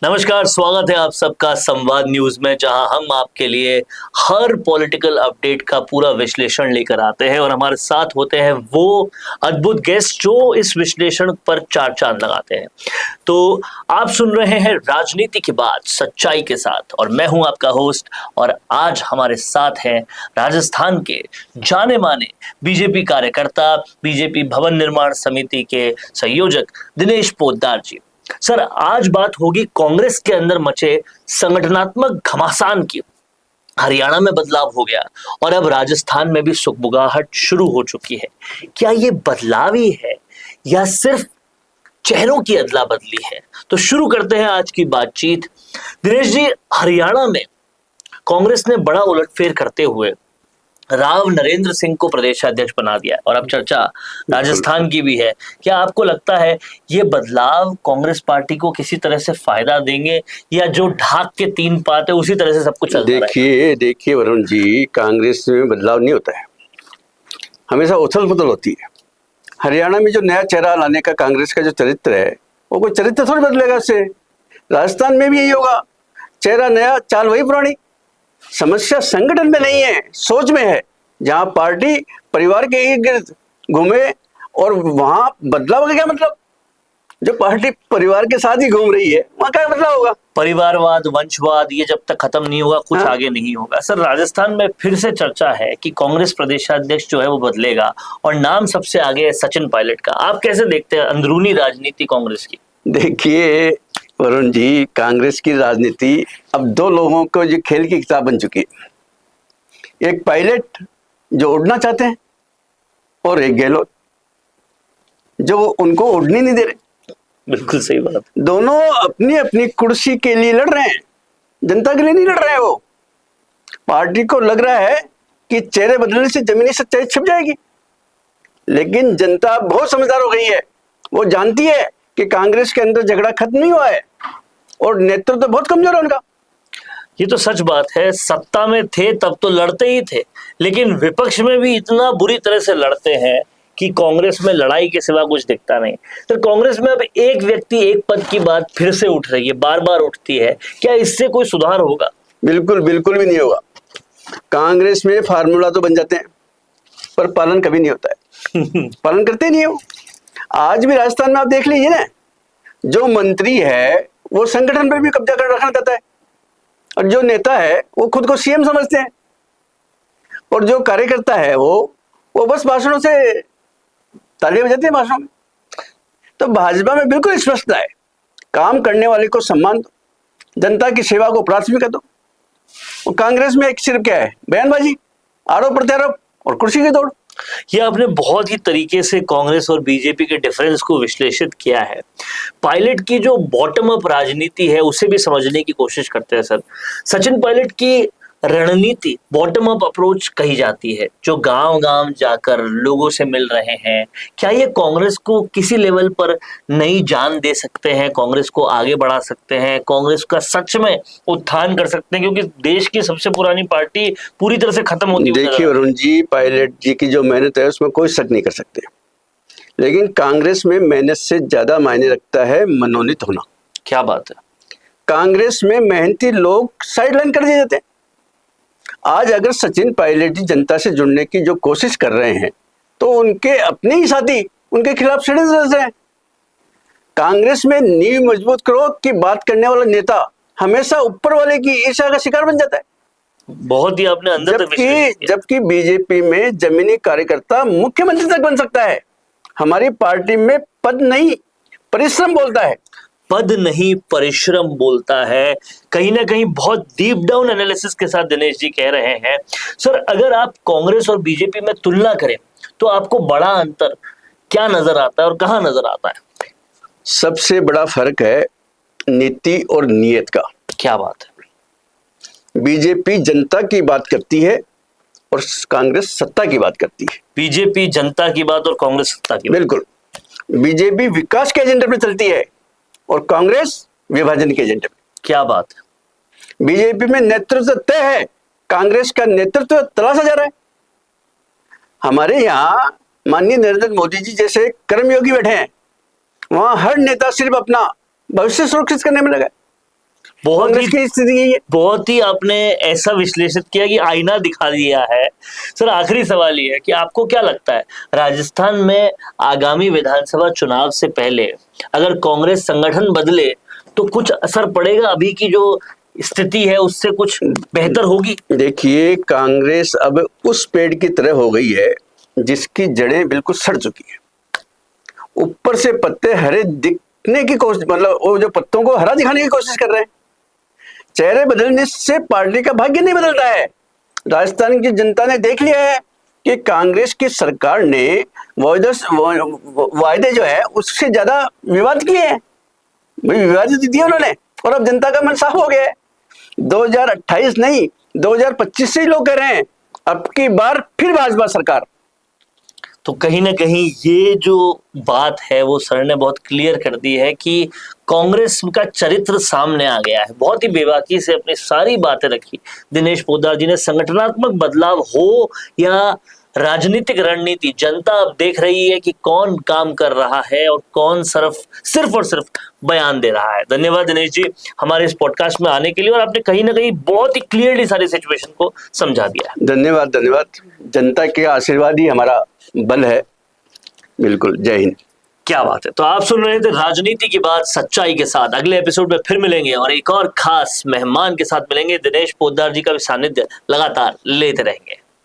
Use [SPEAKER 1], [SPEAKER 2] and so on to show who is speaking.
[SPEAKER 1] नमस्कार, स्वागत है आप सबका संवाद न्यूज में, जहां हम आपके लिए हर पॉलिटिकल अपडेट का पूरा विश्लेषण लेकर आते हैं और हमारे साथ होते हैं वो अद्भुत गेस्ट जो इस विश्लेषण पर चार चांद लगाते हैं। तो आप सुन रहे हैं राजनीति की बात सच्चाई के साथ और मैं हूं आपका होस्ट। और आज हमारे साथ हैं राजस्थान के जाने माने बीजेपी कार्यकर्ता, बीजेपी भवन निर्माण समिति के संयोजक दिनेश पोद्दार जी। सर, आज बात होगी कांग्रेस के अंदर मचे संगठनात्मक घमासान की। हरियाणा में बदलाव हो गया और अब राजस्थान में भी सुगबुगाहट शुरू हो चुकी है। क्या ये बदलाव ही है या सिर्फ चेहरों की अदला बदली है? तो शुरू करते हैं आज की बातचीत। दिनेश जी, हरियाणा में कांग्रेस ने बड़ा उलटफेर करते हुए राव नरेंद्र सिंह को प्रदेशाध्यक्ष बना दिया और अब चर्चा राजस्थान की भी है। क्या आपको लगता है ये बदलाव कांग्रेस पार्टी को किसी तरह से फायदा देंगे या जो ढाक के तीन पात है उसी तरह से सब कुछ चलता रहेगा?
[SPEAKER 2] देखिए वरुण जी, कांग्रेस में बदलाव नहीं होता है, हमेशा उथल पुथल होती है। हरियाणा में जो नया चेहरा लाने का कांग्रेस का जो चरित्र है वो कोई चरित्र थोड़ी बदलेगा उससे। राजस्थान में भी यही होगा, चेहरा नया चाल वही पुरानी। समस्या संगठन में नहीं है, सोच में है। जहां पार्टी परिवार के इर्द गिर्द घूमे और वहां बदलाव का क्या मतलब? जो पार्टी परिवार के साथ ही घूम रही है वहां क्या बदलाव होगा?
[SPEAKER 1] परिवारवाद, वंशवाद, ये जब तक खत्म नहीं होगा कुछ आगे नहीं होगा। सर, राजस्थान में फिर से चर्चा है कि कांग्रेस प्रदेशाध्यक्ष जो है वो बदलेगा और नाम सबसे आगे है सचिन पायलट का। आप कैसे देखते हैं अंदरूनी राजनीति कांग्रेस की?
[SPEAKER 2] देखिए वरुण जी, कांग्रेस की राजनीति अब दो लोगों को जो खेल की किताब बन चुकी है। एक पायलट जो उड़ना चाहते हैं और एक गहलोत जो उनको उड़ने नहीं दे रहे।
[SPEAKER 1] बिल्कुल सही बात।
[SPEAKER 2] दोनों अपनी अपनी कुर्सी के लिए लड़ रहे हैं, जनता के लिए नहीं लड़ रहे हैं। वो पार्टी को लग रहा है कि चेहरे बदलने से जमीनी सच्चाई छिप जाएगी, लेकिन जनता बहुत समझदार हो गई है। वो जानती है कि कांग्रेस के अंदर झगड़ा खत्म नहीं हुआ है और नेतृत्व तो बहुत कमजोर है उनका।
[SPEAKER 1] ये तो सच बात है, सत्ता में थे तब तो लड़ते ही थे, लेकिन विपक्ष में भी इतना बुरी तरह से लड़ते हैं कि कांग्रेस में लड़ाई के सिवा कुछ दिखता नहीं। तो कांग्रेस में अब एक व्यक्ति एक पद की बात फिर से उठ रही है, बार बार उठती है। क्या इससे कोई सुधार होगा?
[SPEAKER 2] बिल्कुल बिल्कुल भी नहीं होगा। कांग्रेस में फार्मूला तो बन जाते हैं पर पालन कभी नहीं होता है। पालन करते नहीं हो। आज भी राजस्थान में आप देख लीजिए ना, जो मंत्री है वो संगठन पर भी कब्जा कर रखना चाहता है और जो नेता है वो खुद को सीएम समझते हैं और जो कार्यकर्ता है वो बस भाषणों से तालियां बजाते हैं भाषणों में। तो भाजपा में बिल्कुल स्पष्टता है, काम करने वाले को सम्मान दो, जनता की सेवा को प्राथमिकता दो। और कांग्रेस में एक सिर्फ क्या है, बयानबाजी, आरोप प्रत्यारोप और कुर्सी की दौड़।
[SPEAKER 1] ये आपने बहुत ही तरीके से कांग्रेस और बीजेपी के डिफरेंस को विश्लेषित किया है। पायलट की जो बॉटम अप राजनीति है उसे भी समझने की कोशिश करते हैं। सर, सचिन पायलट की रणनीति बॉटम अप अप्रोच कही जाती है, जो गांव गांव जाकर लोगों से मिल रहे हैं। क्या ये कांग्रेस को किसी लेवल पर नई जान दे सकते हैं, कांग्रेस को आगे बढ़ा सकते हैं, कांग्रेस का सच में उत्थान कर सकते हैं? क्योंकि देश की सबसे पुरानी पार्टी पूरी तरह से खत्म होती है।
[SPEAKER 2] देखिए वरुण जी, पायलट जी की जो मेहनत है उसमें कोई शक नहीं कर सकते, लेकिन कांग्रेस में मेहनत से ज्यादा मायने रखता है मनोनीत होना।
[SPEAKER 1] क्या बात है!
[SPEAKER 2] कांग्रेस में मेहनती लोग साइडलाइन कर दिए जाते हैं। आज अगर सचिन पायलट जी जनता से जुड़ने की जो कोशिश कर रहे हैं तो उनके अपने ही साथी उनके खिलाफ षड्यंत्र रच रहे हैं। कांग्रेस में नींव मजबूत करो की बात करने वाला नेता हमेशा ऊपर वाले की ईर्ष्या का शिकार बन जाता है।
[SPEAKER 1] बहुत ही आपने अंदर
[SPEAKER 2] जबकि बीजेपी में जमीनी कार्यकर्ता मुख्यमंत्री तक बन सकता है। हमारी पार्टी में पद नहीं परिश्रम बोलता है।
[SPEAKER 1] पद नहीं परिश्रम बोलता है। कहीं ना कहीं बहुत डीप डाउन एनालिसिस के साथ दिनेश जी कह रहे हैं। सर, अगर आप कांग्रेस और बीजेपी में तुलना करें तो आपको बड़ा अंतर क्या नजर आता है और कहां नजर आता है?
[SPEAKER 2] सबसे बड़ा फर्क है नीति और नीयत का।
[SPEAKER 1] क्या बात है!
[SPEAKER 2] बीजेपी जनता की बात करती है और कांग्रेस सत्ता की बात करती है।
[SPEAKER 1] बीजेपी जनता की बात और कांग्रेस सत्ता की बात।
[SPEAKER 2] बिल्कुल, बीजेपी विकास के एजेंडे पे चलती है और कांग्रेस विभाजन के एजेंडे पे।
[SPEAKER 1] क्या बात है!
[SPEAKER 2] बीजेपी में नेतृत्व तय है, कांग्रेस का नेतृत्व तलाशा जा रहा है। हमारे यहाँ माननीय नरेंद्र मोदी जी जैसे कर्मयोगी बैठे हैं, वहां हर नेता सिर्फ अपना भविष्य सुरक्षित करने में लगा है। कांग्रेस की स्थिति यही है।
[SPEAKER 1] बहुत ही आपने ऐसा विश्लेषित किया कि आईना दिखा दिया है। सर आखिरी सवाल ये है कि आपको क्या लगता है, राजस्थान में आगामी विधानसभा चुनाव से पहले अगर कांग्रेस संगठन बदले तो कुछ असर पड़ेगा, अभी की जो स्थिति है उससे कुछ बेहतर होगी?
[SPEAKER 2] देखिए, कांग्रेस अब उस पेड़ की तरह हो गई है जिसकी जड़ें बिल्कुल सड़ चुकी है। ऊपर से पत्ते हरे दिखने की कोशिश, मतलब वो जो पत्तों को हरा दिखाने की कोशिश कर रहे हैं। चेहरे बदलने से पार्टी का भाग्य नहीं बदलता है। राजस्थान की जनता ने देख लिया है कि कांग्रेस की सरकार ने वायदे जो है उससे ज्यादा विवाद किए हैं, विवादित दिए उन्होंने, और अब जनता का मन साफ हो गया है। 2028 नहीं, 2025 से ही लोग कह रहे हैं अब की बार फिर भाजपा सरकार।
[SPEAKER 1] तो कहीं ना कहीं ये जो बात है वो सर ने बहुत क्लियर कर दी है कि कांग्रेस का चरित्र सामने आ गया है। बहुत ही बेबाकी से अपनी सारी बातें रखी दिनेश पोद्दार जी ने। संगठनात्मक बदलाव हो या राजनीतिक रणनीति, जनता अब देख रही है कि कौन काम कर रहा है और कौन सिर्फ और सिर्फ बयान दे रहा है। धन्यवाद दिनेश जी हमारे इस पॉडकास्ट में आने के लिए, और आपने कहीं ना कहीं बहुत ही क्लियरली सारी सिचुएशन को समझा दिया।
[SPEAKER 2] धन्यवाद धन्यवाद। जनता के आशीर्वाद ही हमारा बल है। बिल्कुल, जय हिंद।
[SPEAKER 1] क्या बात है। तो आप सुन रहे थे राजनीति की बात सच्चाई के साथ। अगले एपिसोड में फिर मिलेंगे और एक और खास मेहमान के साथ मिलेंगे। दिनेश पोद्दार जी का भी सानिध्य लगातार लेते रहेंगे।